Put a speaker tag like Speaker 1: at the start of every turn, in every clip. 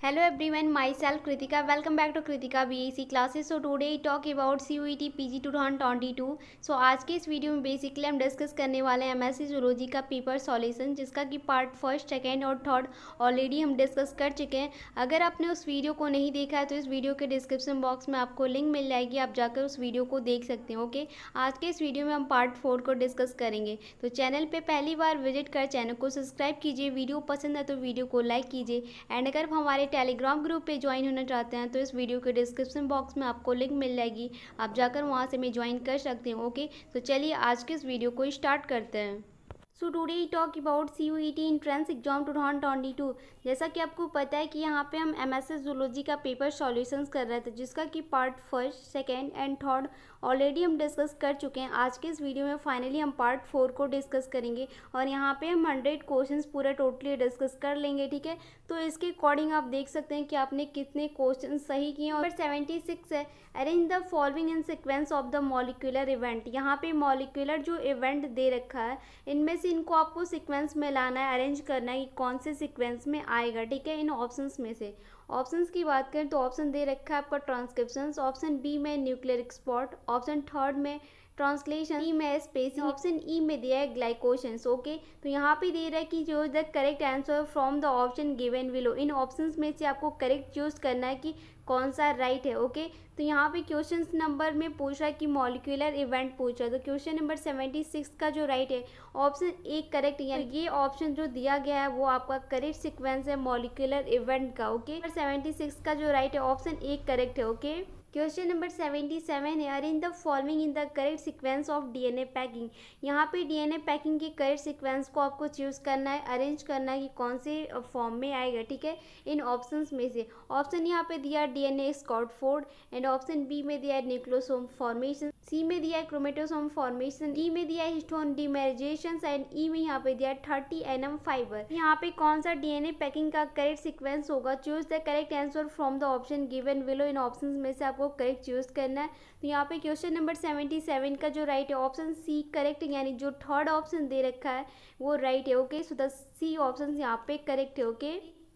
Speaker 1: Hello everyone, myself Kritika. Welcome back to Kritika BAC classes. So today talk about CUET PG 2022. So आज के इस video में basically हम discuss करने वाले हैं एमएससी जूलॉजी का पेपर सॉल्यूशन, जिसका कि पार्ट फर्स्ट, सेकेंड और थर्ड ऑलरेडी हम डिस्कस कर चुके हैं। अगर आपने उस वीडियो को नहीं देखा है तो इस वीडियो के डिस्क्रिप्शन बॉक्स में आपको लिंक मिल जाएगी, आप जाकर उस वीडियो को देख सकते हैं। ओके, आज के इस वीडियो में हम पार्ट 4 को डिस्कस करेंगे। तो चैनल पर पहली बार विजिट कर चैनल को सब्सक्राइब कीजिए, वीडियो पसंद है तो वीडियो को लाइक कीजिए। एंड अगर हमारे टेलीग्राम ग्रुप पे ज्वाइन होना चाहते हैं तो इस वीडियो के डिस्क्रिप्शन बॉक्स में आपको लिंक मिल जाएगी, आप जाकर वहां से मैं ज्वाइन कर सकते हैं। ओके, तो चलिए आज के इस वीडियो को स्टार्ट करते हैं। So today he talk about CUET entrance exam 2022। जैसा कि आपको पता है कि यहाँ पे हम एमएससी जूलॉजी का पेपर सॉल्यूशंस कर रहे थे, जिसका कि part first, second and third already हम डिस्कस कर चुके हैं। आज के इस वीडियो में फाइनली हम पार्ट 4 को डिस्कस करेंगे और यहाँ पे हम 100 क्वेश्चंस पूरा टोटली डिस्कस कर लेंगे। ठीक है, तो इसके अकॉर्डिंग आप देख सकते हैं कि आपने कितने क्वेश्चन सही किए। और 76 है, arrange the following in sequence of the molecular event. यहाँ पे मॉलिक्यूलर जो इवेंट दे रखा है, इनमें से इनको आपको सीक्वेंस में लाना है, अरेंज करना है कि कौन से सीक्वेंस में आएगा। ठीक है, इन ऑप्शंस में से ऑप्शंस की बात करें तो ऑप्शन दे रखा है आपका ट्रांसक्रिप्शंस, ऑप्शन बी में न्यूक्लियर एक्सपोर्ट, ऑप्शन थर्ड में ट्रांसलेशन, ई में स्पेसिंग, ऑप्शन ई में दिया है ग्लाइकोशंस। ओके, तो यहाँ पे दे रहा है कि जो the correct answer from the option given below. इन ऑप्शंस में से आपको करेक्ट चूज करना है कि कौन सा राइट है। ओके, तो यहाँ पे क्वेश्चन नंबर में पूछ रहा है कि मॉलिक्यूलर इवेंट पूछ रहा है, तो क्वेश्चन नंबर 76 का जो राइट है ऑप्शन ए करेक्ट, यानी ये ऑप्शन जो दिया गया है वो आपका करेक्ट सीक्वेंस है मॉलिक्यूलर इवेंट का। ओके, 76 का जो राइट है ऑप्शन ए करेक्ट है। ओके, क्वेश्चन नंबर 77 है, arrange the following in the correct sequence of DNA packing. यहाँ पे डीएनए पैकिंग के करेक्ट सीक्वेंस को आपको चूज करना है, अरेंज करना है कि कौन से फॉर्म में आएगा। ठीक है, इन ऑप्शंस में से ऑप्शन यहाँ पे दिया DNA Scott Ford, and option B में दिया है न्यूक्लियोसोम फॉर्मेशन, सी में दिया है क्रोमेटोसोम फॉर्मेशन, डी में दिया है हिस्टोन डिमेराइजेशन, एंड ई में यहाँ पे दिया है 30 nm फाइबर। यहाँ पे कौन सा डीएनए पैकिंग का करेक्ट सीक्वेंस होगा, choose the correct answer from the option given below. इन ऑप्शंस में से आपको करेक्ट चूज करना है। तो यहाँ पे क्वेश्चन नंबर 77 का जो राइट है ऑप्शन सी करेक्ट, यानी जो थर्ड ऑप्शन दे रखा है वो राइट है। Okay, so the C option यहाँ पे करेक्ट है। ओके,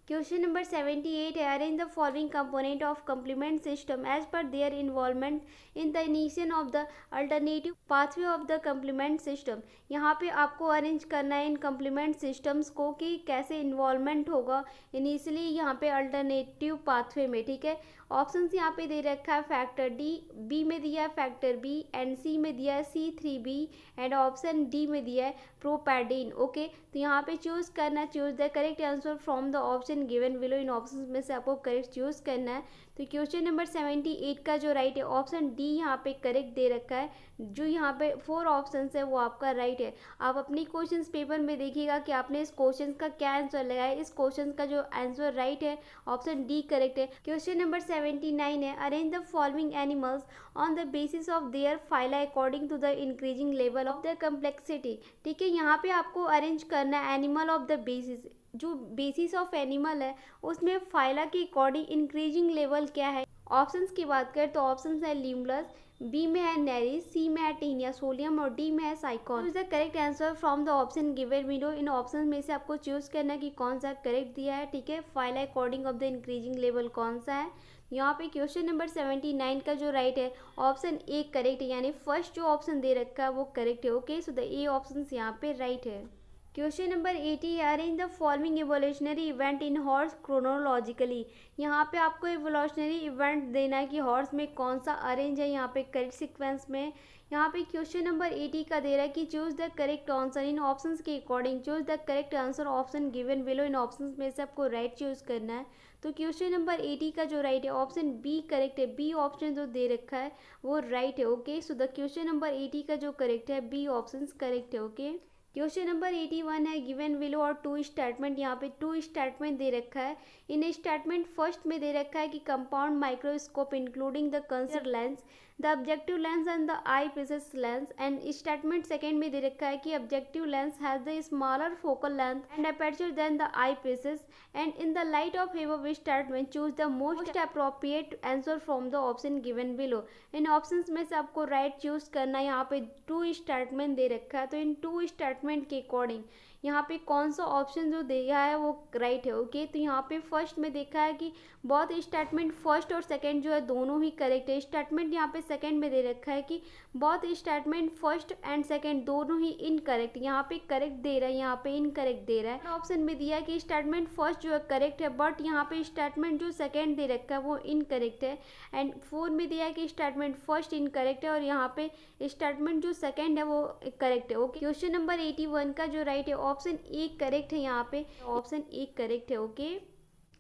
Speaker 1: क्वेश्चन नंबर 78 है, arrange the following component of complement system as per their involvement in the initiation of the alternative pathway of the complement system. यहाँ पे आपको arrange करना है इन complement systems को कि कैसे इन्वॉल्वमेंट होगा इनिशियली यहाँ पे अल्टरनेटिव पाथवे में। ठीक है, ऑप्शन यहाँ पे दे रखा है फैक्टर डी, बी में दिया है फैक्टर बी, एंड सी में दिया है C3B, एंड ऑप्शन डी में दिया है प्रोपैडिन। ओके, तो यहाँ पे चूज करना है, choose the correct answer from the option given below. इन ऑप्शन में से आपको करेक्ट चूज करना है। तो क्वेश्चन नंबर 78 का जो राइट है ऑप्शन डी यहाँ पे करेक्ट दे रखा है। जो यहाँ पे 4 ऑप्शन है वो आपका राइट है। आप अपनी क्वेश्चन पेपर में देखिएगा कि आपने इस क्वेश्चन का क्या आंसर लगाया। इस क्वेश्चन का जो आंसर राइट है ऑप्शन डी करेक्ट है। क्वेश्चन नंबर 79 है, arrange the following animals on the basis of their phyla according to the increasing level of the complexity. ठीक है, यहाँ पे आपको अरेंज करना है एनिमल ऑफ द बेसिस, जो बेसिस ऑफ एनिमल है उसमें फाइला के अकॉर्डिंग इंक्रीजिंग लेवल क्या है। ऑप्शंस की बात करें तो ऑप्शंस है लिम्बलस, बी में है नेरिस, सी में है टीनिया सोलियम और डी में है साइकॉन। Is the correct answer from the option given below. इन ऑप्शन में से आपको चूज करना है कि कौन सा करेक्ट दिया है। ठीक है, phyla according of the increasing level कौन सा है। यहाँ पे क्वेश्चन नंबर 79 का जो राइट है ऑप्शन ए करेक्ट है, यानी फर्स्ट जो ऑप्शन दे रखा है वो करेक्ट है। Okay, so the A option यहाँ पे राइट है। क्वेश्चन नंबर 80 है, arrange the following evolutionary event in horse chronologically. यहाँ पे आपको इवोल्यूशनरी इवेंट देना है कि हॉर्स में कौन सा अरेंज है यहाँ पे करेक्ट सीक्वेंस में। यहाँ पे क्वेश्चन नंबर 80 का दे रहा है कि चूज द करेक्ट आंसर इन ऑप्शंस के according, choose the correct answer option given below. इन ऑप्शंस में से आपको राइट चूज करना है। तो क्वेश्चन नंबर 80 का जो राइट है ऑप्शन बी करेक्ट है, बी ऑप्शन जो दे रखा है वो राइट है। Okay, so the question number 80 का जो करेक्ट है बी ऑप्शन करेक्ट है। ओके, क्वेश्चन नंबर 81 है, गिवन बिलो और 2 स्टेटमेंट। यहाँ पे 2 स्टेटमेंट दे रखा है। इन स्टेटमेंट फर्स्ट में दे रखा है कि compound microscope including the consider lens, the objective lens and the eyepieces lens. And statement second में दे रखा है कि objective lens has the smaller focal length and aperture than the eyepieces. And in the light of above statement choose the most appropriate answer from the option given below. इन options में से आपको right choose करना है। यहाँ पे 2 statement दे रखा है, तो इन 2 स्टेटमेंट के अकॉर्डिंग यहाँ पे कौन सा ऑप्शन जो दिया है वो राइट है। ओके, तो यहाँ पे फर्स्ट में देखा है कि बहुत स्टेटमेंट फर्स्ट और सेकंड जो है दोनों ही करेक्ट है। स्टेटमेंट यहाँ पे सेकंड में दे रखा है कि बहुत स्टेटमेंट फर्स्ट एंड सेकंड दोनों ही इनकरेक्ट, यहाँ पे करेक्ट दे रहा है, यहाँ पे इनकरेक्ट दे रहा है। ऑप्शन में दिया है कि स्टेटमेंट फर्स्ट जो है करेक्ट है, बट यहाँ पे स्टेटमेंट जो सेकंड दे रखा है वो इनकरेक्ट है। एंड 4 में दिया है कि स्टेटमेंट फर्स्ट इनकरेक्ट है और यहाँ पे स्टेटमेंट जो सेकंड है वो करेक्ट है। ओके, क्वेश्चन नंबर 81 का जो राइट है ऑप्शन ए करेक्ट है, यहाँ पे ऑप्शन ए करेक्ट है। ओके,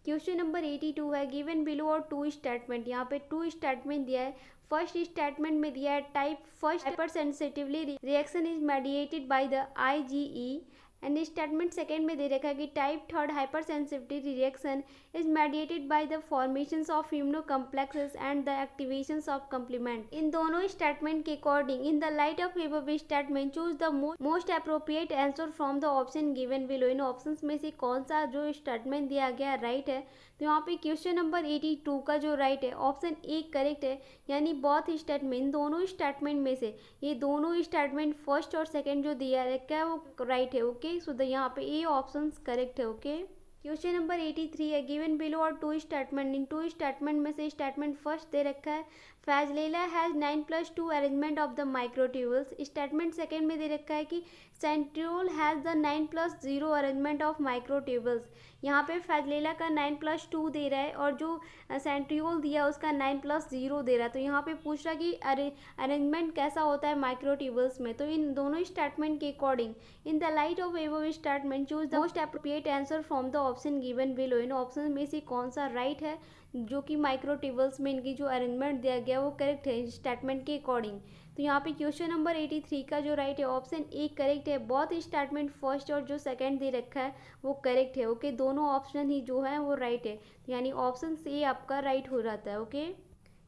Speaker 1: क्वेश्चन नंबर 82 है गिवन बिलो और 2 स्टेटमेंट, यहाँ पे 2 स्टेटमेंट दिया है। फर्स्ट स्टेटमेंट में दिया है type first hyper sensitively reaction is mediated by the IgE and statement second में दे रखा है कि type third hyper sensitivity reaction is mediated by the formations of immuno complexes and the activations of complement. इन दोनों statement के according in the light of above statement choose the most appropriate answer from the option given below. इन options में से कौन सा जो statement दिया गया राइट है। तो यहाँ पे क्वेश्चन नंबर 82 का जो राइट है ऑप्शन ए करेक्ट है, यानी बोथ स्टेटमेंट, दोनों स्टेटमेंट में से ये दोनों स्टेटमेंट फर्स्ट और सेकंड जो दिया है वो राइट है। ओके, सो यहाँ पे ए ऑप्शन करेक्ट है। ओके, क्वेश्चन नंबर 83 है गिवन बिलो और 2 स्टेटमेंट, इन 2 स्टेटमेंट में से स्टेटमेंट फर्स्ट दे रखा है flagella has 9+2 arrangement of the microtubules. Statement second में दे रखा है कि centriole has the 9+0 arrangement of microtubules. यहाँ पे फैजलेला का 9+2 दे रहा है और जो सेंट्रियोल दिया उसका 9+0 दे रहा है। तो यहाँ पे पूछ रहा कि अरेंजमेंट कैसा होता है माइक्रोट्यूबल्स में। तो इन दोनों स्टेटमेंट के according in the light of above statement choose the most appropriate answer from the option given below. इन ऑप्शन में से कौन सा राइट है जो कि माइक्रोट्यूबल्स में इनकी जो अरेंजमेंट दिया गया वो करेक्ट है स्टेटमेंट के अकॉर्डिंग। तो यहाँ पे क्वेश्चन नंबर 83 का जो राइट है ऑप्शन ए करेक्ट है, बहुत स्टेटमेंट फर्स्ट और जो सेकंड दे रखा है वो करेक्ट है। ओके, दोनों ऑप्शन ही जो है वो राइट है, यानी ऑप्शन ए आपका राइट हो जाता है। ओके,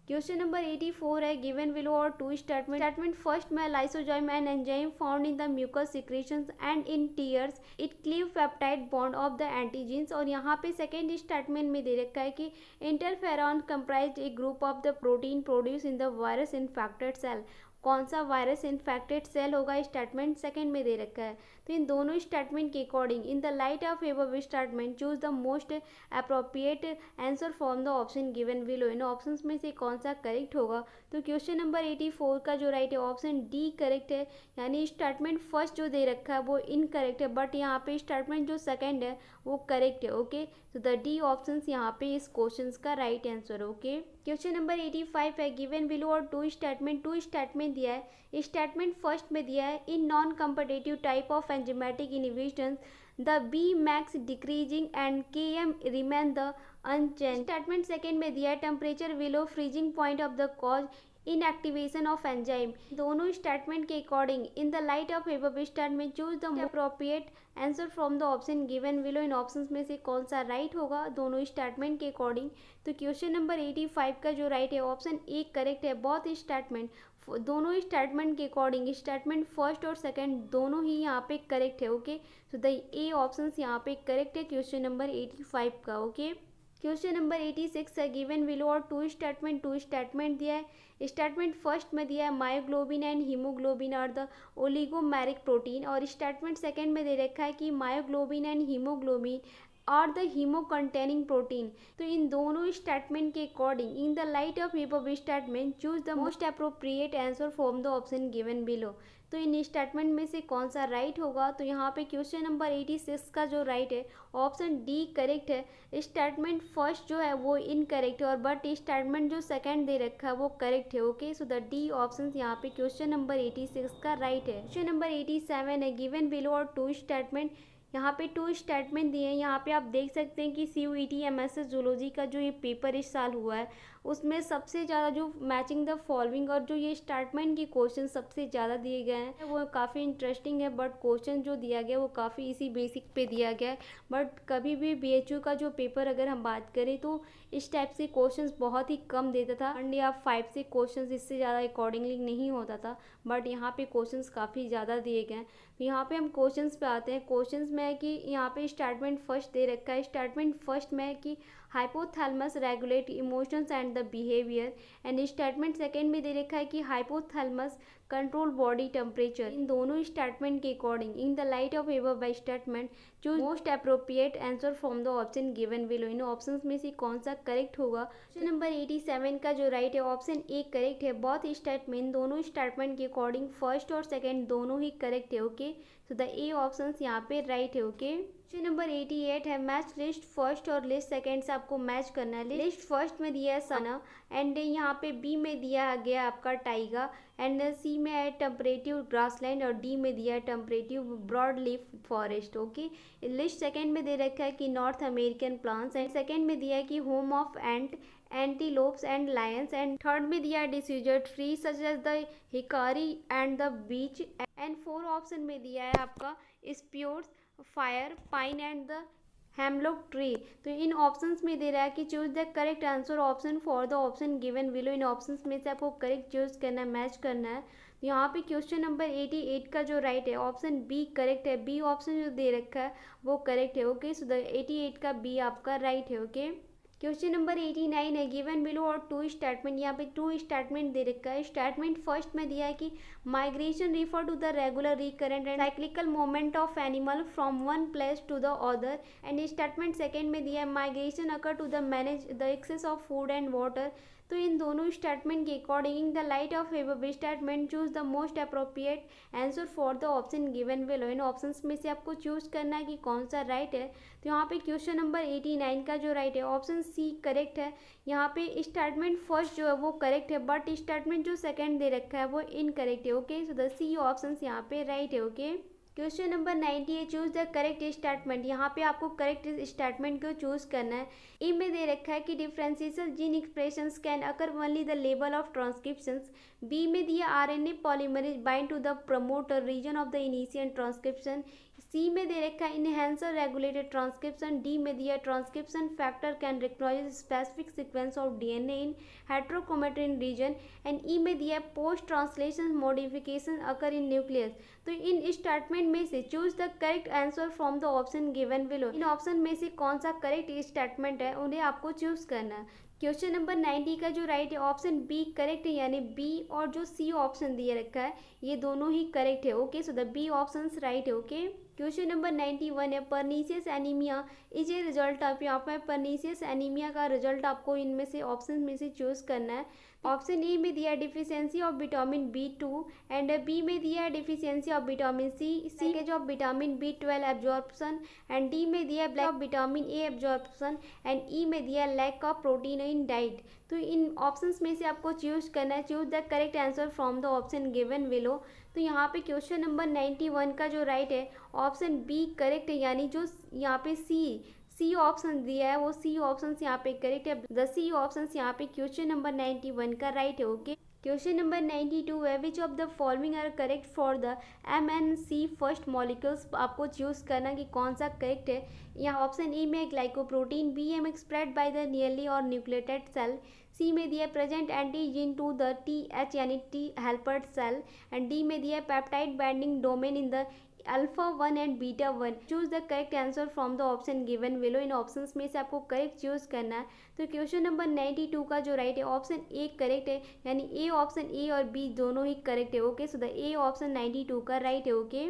Speaker 1: क्वेश्चन नंबर 84 है गिवन बिलो और 2 स्टेटमेंट फर्स्ट में lysozyme and enzyme found in the mucus secretions and in tears it cleave peptide bond of the antigens. और यहाँ पे सेकेंड स्टेटमेंट में दे रखा है कि interferon comprise a group of the protein produce in the virus infected cell. कौन सा वायरस इन्फेक्टेड सेल होगा स्टेटमेंट सेकंड में दे रखा है। तो इन दोनों स्टेटमेंट के according in the light of above statement choose the most appropriate answer from the option given below. इन ऑप्शंस में से कौन सा करेक्ट होगा। तो क्वेश्चन नंबर 84 का जो राइट है ऑप्शन डी करेक्ट है, यानी स्टेटमेंट फर्स्ट जो दे रखा है वो इनकरेक्ट है, बट यहाँ पे स्टेटमेंट जो सेकंड है वो करेक्ट है। ओके, तो द डी ऑप्शन यहाँ पे इस क्वेश्चन का right answer. Okay, question number 85 है गिवन बिलो और 2 स्टेटमेंट दिया है। स्टेटमेंट फर्स्ट में दिया है in non competitive type of enzymatic inhibition the V max decreasing and Km remain the unchanged. Statement second में दिया है temperature below freezing point of the cause inactivation of enzyme. दोनों statement के according in the light of above statement choose the appropriate answer from the option given below. इन options में से कौन सा राइट होगा दोनों स्टेटमेंट के अकॉर्डिंग। तो क्वेश्चन नंबर 85 का जो राइट है ऑप्शन ए करेक्ट है, बहुत स्टेटमेंट दोनों स्टेटमेंट के अकॉर्डिंग स्टेटमेंट फर्स्ट और सेकंड दोनों ही यहाँ पे करेक्ट है। ओके, तो द ए ऑप्शन यहाँ पे करेक्ट है क्वेश्चन नंबर 85 का। ओके, क्वेश्चन नंबर 86 है गिवन बिलो और 2 स्टेटमेंट दिया है। स्टेटमेंट फर्स्ट में दिया है मायोग्लोबिन एंड हीमोग्लोबिन और द ओलिगोमेरिक प्रोटीन, और स्टेटमेंट सेकंड में दे रखा है कि मायोग्लोबिन एंड हीमोग्लोबिन और द हीमो कंटेनिंग प्रोटीन। तो इन दोनों स्टेटमेंट के according in the light of above statement choose the most appropriate answer from the option given below. तो इन स्टेटमेंट में से कौन सा राइट होगा। तो यहाँ पे क्वेश्चन नंबर 86 का जो राइट है ऑप्शन डी करेक्ट है। स्टेटमेंट फर्स्ट जो है वो इनकरेक्ट है और बट स्टेटमेंट जो सेकंड दे रखा है वो करेक्ट है। Okay, so the D option यहाँ पे क्वेश्चन नंबर 86 का राइट है। क्वेश्चन नंबर 87 है गिवन बिलो और 2 स्टेटमेंट, यहाँ पे 2 स्टेटमेंट दिए हैं। यहाँ पे आप देख सकते हैं कि CUET MSc जूलॉजी का जो ये पेपर इस साल हुआ है उसमें सबसे ज़्यादा जो मैचिंग द फॉलोइंग और जो ये स्टेटमेंट के क्वेश्चन सबसे ज़्यादा दिए गए हैं वो काफ़ी इंटरेस्टिंग है, बट क्वेश्चन जो दिया गया वो काफ़ी इसी बेसिक पे दिया गया है। बट कभी भी BHU का जो पेपर अगर हम बात करें तो इस टाइप से क्वेश्चंस बहुत ही कम देता था, 1 या 5 से क्वेश्चंस इससे ज़्यादा अकॉर्डिंगली नहीं होता था, बट यहाँ पे क्वेश्चंस काफ़ी ज़्यादा दिए गए हैं। तो यहाँ पे हम क्वेश्चंस पे आते हैं। क्वेश्चंस में है कि यहाँ पे स्टेटमेंट फर्स्ट दे रखा है। स्टेटमेंट फर्स्ट में है कि hypothalamus regulate emotions and the behaviour. And statement second में दे रखा है कि हाइपोथैलेमस कंट्रोल बॉडी टेम्परेचर। इन दोनों स्टेटमेंट के according in the light of above statement choose most appropriate answer from the option given below. इन ऑप्शंस में से कौन सा करेक्ट होगा। क्वेश्चन नंबर 87 का जो राइट है ऑप्शन ए करेक्ट है। बोथ स्टेटमेंट दोनों स्टेटमेंट के अकॉर्डिंग फर्स्ट और सेकंड दोनों ही करेक्ट है। Okay, so the A option यहाँ पे राइट है। ओके, क्वेश्चन नंबर 88 है मैच लिस्ट फर्स्ट और लिस्ट सेकंड से आपको मैच करना है। लिस्ट फर्स्ट में दिया है सना एंड यहाँ पे बी में दिया गया आपका टाइगा एंड सी में है टेम्परेटिव ग्रासलैंड और डी में दिया है temperate broad leaf forest. Okay, list second में दे रखा है कि north American plants and second में दिया है कि home of ant antelopes and lions and third में दिया है deciduous tree such as the hickory and the beech and four option में दिया है आपका spruce fir pine and the hemlock tree. तो इन ऑप्शंस में दे रहा है कि choose the correct answer option for the option given below. इन ऑप्शंस में से आपको करेक्ट चूज करना है, मैच करना है। यहाँ पे क्वेश्चन नंबर 88 का जो राइट है ऑप्शन बी करेक्ट है। बी ऑप्शन जो दे रखा है वो करेक्ट है। ओके, सो द 88 का बी आपका राइट है। ओके, क्वेश्चन नंबर 89 है गिवन बिलो और टू स्टेटमेंट। यहाँ पे टू स्टेटमेंट दे रखा है। स्टेटमेंट फर्स्ट में दिया है कि migration refer to the regular recurrent and cyclical movement of animal from one place to the other and statement second में दिया है migration occur to the manage the access of food and water. तो इन दोनों statement के according in the light of above statement choose the most appropriate answer for the option given below. इन options में से आपको चूज करना है कि कौन सा राइट है। तो यहाँ पे क्वेश्चन नंबर 89 का जो राइट है ऑप्शन सी करेक्ट है। यहाँ पे स्टेटमेंट फर्स्ट जो है वो करेक्ट है बट स्टेटमेंट जो सेकंड दे रखा है वो इनकरेक्ट है। Okay, so the C option यहाँ पे राइट है। ओके, क्वेश्चन नंबर 90 है चूज द करेक्ट स्टेटमेंट। यहाँ पे आपको करेक्ट स्टेटमेंट को चूज करना है। ए में दे रखा है कि differential gene expressions can occur only the level of transcriptions. B में दिया RNA polymerase bind to the promoter region of the initial transcription. C में दे रखा है इनहेंसर रेगुलेटेड ट्रांसक्रिप्शन। डी में दिया transcription factor can recognise specific sequence of DNA in heterochromatin region and E में दिया post translation modification occur in nucleus. तो इन स्टेटमेंट में से choose the correct answer from the option given below. इन option में से कौन सा करेक्ट स्टेटमेंट है उन्हें आपको चूज करना है। क्वेश्चन नंबर 90 का जो राइट है ऑप्शन बी करेक्ट है, यानी बी और जो सी ऑप्शन दिया रखा है ये दोनों ही करेक्ट है। Okay, so the B option right है। ओके, क्वेश्चन नंबर 91 है pernicious anaemia is a result of. यहाँ पर पर्नीशियस एनीमिया का रिजल्ट आपको इनमें से ऑप्शन में से चूज करना है। ऑप्शन ए में दिया deficiency of vitamin B2 and B में दिया डिफिशियंसी ऑफ विटामिन सी के जो vitamin B12 absorption and D में दिया lack of vitamin A absorption and E में दिया lack of protein in diet. तो इन ऑप्शंस में से आपको चूज करना है choose the correct answer from the option given below. तो यहाँ पे क्वेश्चन नंबर 91 का जो राइट है ऑप्शन बी करेक्ट है, यानी जो यहाँ पे सी ऑप्शन दिया है वो सी ऑप्शन यहाँ पे करेक्ट है। द सी ऑप्शन यहाँ पे क्वेश्चन नंबर 91 का राइट है। ओके, क्वेश्चन नंबर 92 है which of the following are correct for the MNC first molecules. आपको चूज करना कि कौन सा करेक्ट है। यहाँ ऑप्शन ए में glycoprotein, B M expressed by the nearly all nucleated cell, C में दिया present antigen to the TH यानी T helper cell and D में दिया peptide binding domain in the α1 and β1। Choose the correct answer from the option given below. इन options में से आपको correct choose करना है। तो क्वेश्चन नंबर 92 का जो राइट है ऑप्शन ए करेक्ट है, यानी ए ऑप्शन ए और बी दोनों ही करेक्ट है। Okay, so the A option 92 का राइट है। ओके,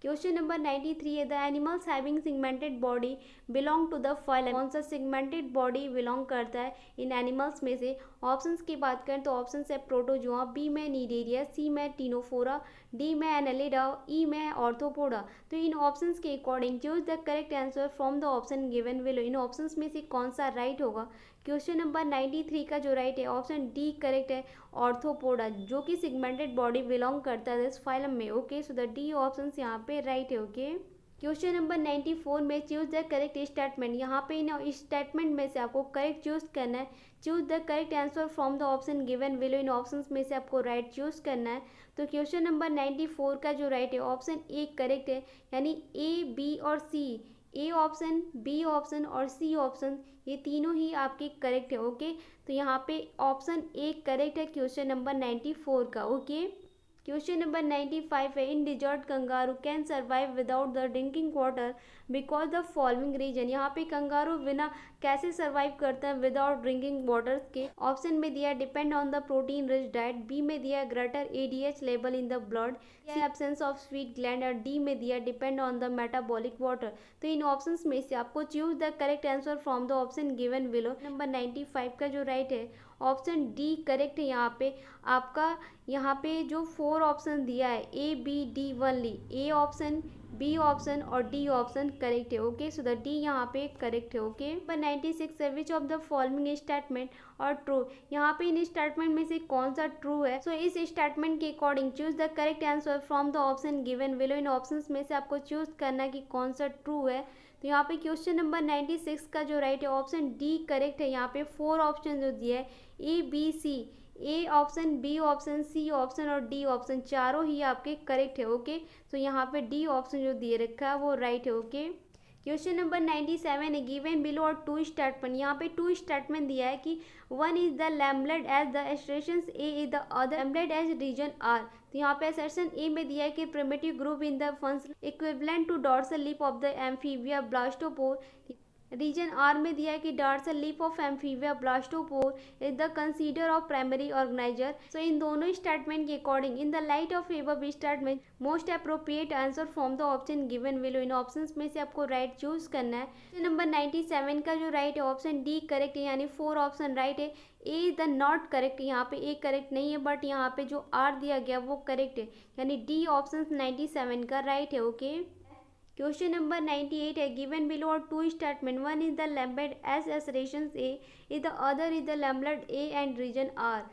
Speaker 1: क्वेश्चन नंबर 93 है the animals having segmented body belong to the phylum. कौन सा सिगमेंटेड बॉडी बिलोंग करता है इन एनिमल्स में से। ऑप्शंस की बात करें तो ऑप्शन है प्रोटोजोआ, बी में नीडेरिया, सी में टीनोफोरा, डी में एनालिडा, ई में है ऑर्थोपोडा। तो इन ऑप्शंस के according choose the correct answer from the option given below. इन ऑप्शंस में से कौन सा राइट होगा। क्वेश्चन नंबर 93 का जो राइट है ऑप्शन डी करेक्ट है ऑर्थोपोडा, जो कि सिगमेंटेड बॉडी बिलोंग करता है इस फाइलम में। Okay, so the D option यहाँ पे राइट है। ओके, क्वेश्चन नंबर 94 में चूज द करेक्ट स्टेटमेंट। यहाँ पे इन स्टेटमेंट में से आपको करेक्ट चूज करना है। Choose the correct answer from the option given below. इन ऑप्शंस में से आपको राइट चूज करना है। तो क्वेश्चन नंबर 94 का जो राइट है ऑप्शन ए करेक्ट है, यानी ए बी और सी, ए ऑप्शन बी ऑप्शन और सी ऑप्शन ये तीनों ही आपके करेक्ट है। ओके, तो यहाँ पे ऑप्शन ए करेक्ट है क्वेश्चन नंबर 94 का। ओके, क्वेश्चन नंबर 95 है in desert kangaroo can survive without the drinking water because the following reason, यहाँ पे कंगारू बिना कैसे सर्वाइव करते हैं विदाउट ड्रिंकिंग वाटर के। ऑप्शन में दिया depend on the protein rich diet, B में दिया greater ADH level in the blood, absence of sweat gland, और डी में दिया depend on the metabolic water. तो इन ऑप्शंस में से आपको choose the correct answer from the option given below. Number 95 का जो राइट है ऑप्शन डी करेक्ट है। यहाँ पे आपका यहाँ पे जो 4 ऑप्शन दिया है A B D only, A option, B option और डी ऑप्शन करेक्ट है। ओके, सो द डी यहाँ पे करेक्ट है। ओके, नंबर 96 है which of the following statement are true, यहाँ पे इन स्टेटमेंट में से कौन सा ट्रू है। सो इस स्टेटमेंट के according choose the correct answer from the option given below. इन ऑप्शंस में से आपको चूज करना है कि कौन सा ट्रू है। तो यहाँ पे क्वेश्चन नंबर 96 का जो राइट है ऑप्शन डी करेक्ट है। यहाँ पे 4 ऑप्शन जो दिया है A B C, A option, B option, C option और डी ऑप्शन, चारों ही आपके करेक्ट है। ओके, तो यहाँ पे डी ऑप्शन जो दिए रखा है वो राइट है। ओके, क्वेश्चन नंबर 97 है गिवन बिलो और 2 स्टेटमेंट, यहाँ पे 2 स्टेटमेंट दिया है कि one is the labelled as the assertions, A is the other labelled as reason R. तो यहाँ पे असर्शन ए में दिया है कि primitive group in the funs equivalent to dorsal lip of the amphibia blastopore. Reason R में दिया है कि dorsal lip of amphibia blastopore is the consider of primary organiser. So इन दोनों स्टेटमेंट के according in the light of above statement most appropriate answer from the option given below. इन options में से आपको राइट चूज करना है। Number 97 का जो राइट है ऑप्शन डी करेक्ट है, यानी 4 ऑप्शन राइट है। ए इज द नॉट करेक्ट, यहाँ पे ए करेक्ट नहीं है, बट यहाँ पे जो आर दिया गया वो करेक्ट है, यानी डी ऑप्शन 97 का राइट है। ओके, क्वेश्चन नंबर 98 है गिवन बिलो और 2 statement, one is the labelled as assertion A is the other is the labelled A and reason R.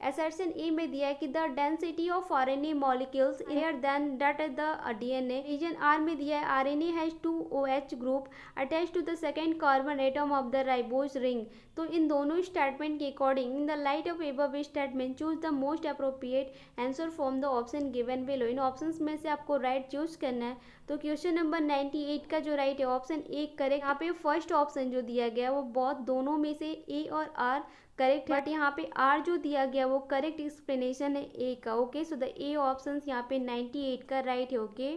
Speaker 1: Assertion A में दिया है कि the density of RNA molecules higher than that is the DNA. Reason R में दिया है RNA has 2 OH group attach to the second carbon atom of the ribose ring. तो इन दोनों स्टेटमेंट के according in the light of above statement choose the most appropriate answer from the option given below. इन options में से आपको right choose करना है। तो क्वेश्चन नंबर 98 का जो राइट है ऑप्शन ए करेक्ट। यहाँ पे फर्स्ट ऑप्शन जो दिया गया वो बहुत दोनों में से ए और आर करेक्ट है, बट यहाँ पे आर जो दिया गया वो करेक्ट एक्सप्लेनेशन है ए का। Okay, so the A option यहाँ पे 98 का राइट है। ओके,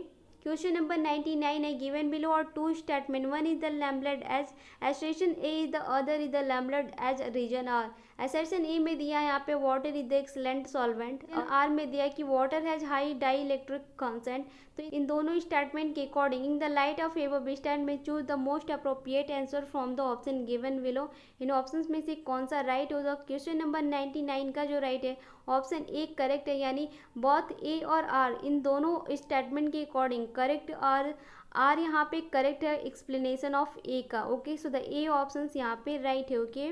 Speaker 1: क्वेश्चन नंबर 99 है गिवन बिलो और 2 statement, one is the labelled as assertion A is the other is the labelled as reason R. Assertion A में दिया है यहाँ पे water is the excellent solvent, R में दिया कि water has high dielectric constant. तो इन दोनों स्टेटमेंट के according in the light of above statement choose the most appropriate answer from the option given below. इन ऑप्शंस में से कौन सा राइट होगा। क्वेश्चन नंबर 99 का जो राइट है ऑप्शन ए करेक्ट है, यानी बोथ ए और आर इन दोनों स्टेटमेंट के अकॉर्डिंग करेक्ट, और आर यहाँ पे करेक्ट है एक्सप्लेनेशन ऑफ ए का। Okay, so the A option यहाँ पे राइट है। ओके,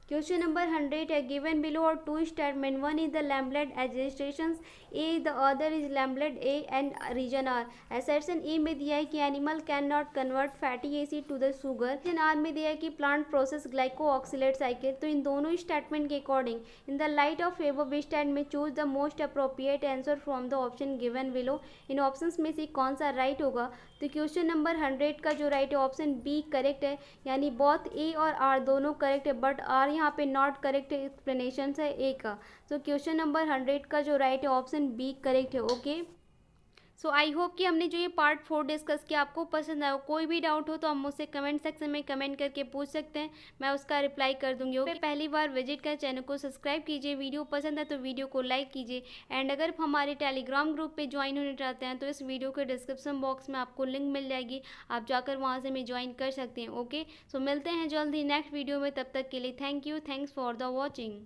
Speaker 1: क्वेश्चन नंबर 100 है गिवन बिलो और 2 statement, one is the labelled as assertions A the other is labelled A and reason R. Assertion A में दिया है कि animal can not convert fatty acid to the sugar. Reason R में दिया है कि plant process ग्लाइकोऑक्सिलेट cycle. तो इन दोनों स्टेटमेंट के according in the light of above statement choose the most appropriate answer from the option given below. इन options में से कौन सा राइट होगा। तो क्वेश्चन नंबर 100 का जो राइट है ऑप्शन बी करेक्ट है, यानी बोथ ए और आर दोनों करेक्ट है, बट आर यहाँ पे नॉट करेक्ट एक्सप्लेनेशन है ए का। तो क्वेश्चन नंबर 100 का जो राइट है ऑप्शन बी करेक्ट है। ओके, सो आई होप कि हमने जो ये पार्ट 4 डिस्कस किया आपको पसंद आया। कोई भी डाउट हो तो आप मुझसे कमेंट सेक्शन में कमेंट करके पूछ सकते हैं, मैं उसका रिप्लाई कर दूंगी। ओके, पहली बार विजिट कर चैनल को सब्सक्राइब कीजिए, वीडियो पसंद है तो वीडियो को लाइक कीजिए, एंड अगर हमारे टेलीग्राम ग्रुप पे ज्वाइन होना चाहते हैं तो इस वीडियो के डिस्क्रिप्शन बॉक्स में आपको लिंक मिल जाएगी, आप जाकर वहाँ से में ज्वाइन कर सकते हैं। ओके, सो मिलते हैं जल्द ही नेक्स्ट वीडियो में, तब तक के लिए thank you, thanks for the watching.